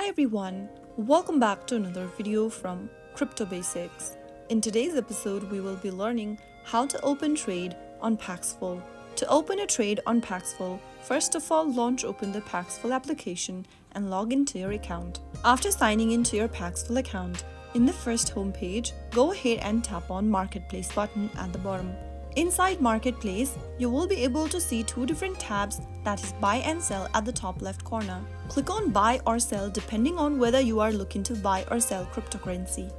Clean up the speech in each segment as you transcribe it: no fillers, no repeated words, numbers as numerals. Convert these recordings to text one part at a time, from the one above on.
Hi everyone, welcome back to another video from Crypto Basics. In today's episode, we will be learning how to open trade on Paxful. To open a trade on Paxful, first of all open the Paxful application and log into your account. After signing into your Paxful account, in the first homepage, go ahead and tap on Marketplace button at the bottom. Inside Marketplace, you will be able to see two different tabs, that is buy and sell at the top left corner. Click on buy or sell depending on whether you are looking to buy or sell cryptocurrency.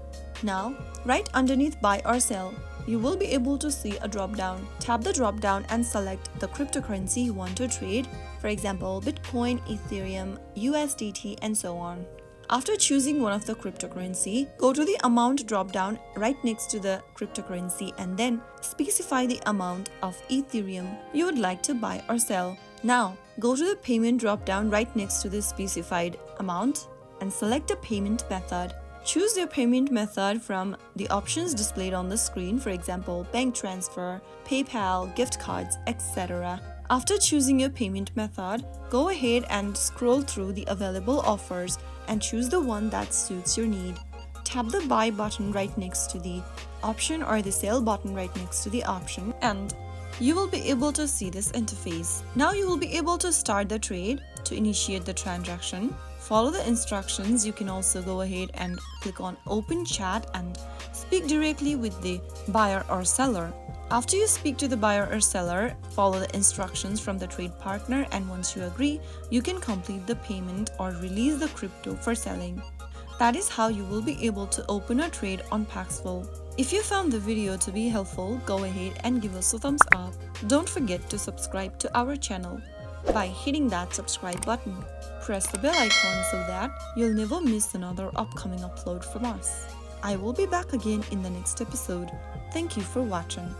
Now, right underneath buy or sell, you will be able to see a drop down. Tap the drop down and select the cryptocurrency you want to trade, for example Bitcoin, Ethereum, USDT and so on. After choosing one of the cryptocurrency, go to the amount drop-down right next to the cryptocurrency and then specify the amount of Ethereum you would like to buy or sell. Now, go to the payment drop-down right next to the specified amount and select a payment method. Choose your payment method from the options displayed on the screen, for example, bank transfer, PayPal, gift cards, etc. After choosing your payment method, go ahead and scroll through the available offers and choose the one that suits your need. Tap the buy button right next to the option or the sell button right next to the option and you will be able to see this interface. Now you will be able to start the trade. To initiate the transaction, follow the instructions. You can also go ahead and click on open chat and speak directly with the buyer or seller. After you speak to the buyer or seller, follow the instructions from the trade partner and once you agree, you can complete the payment or release the crypto for selling. That is how you will be able to open a trade on Paxful. If you found the video to be helpful, go ahead and give us a thumbs up. Don't forget to subscribe to our channel by hitting that subscribe button. Press the bell icon so that you'll never miss another upcoming upload from us. I will be back again in the next episode. Thank you for watching.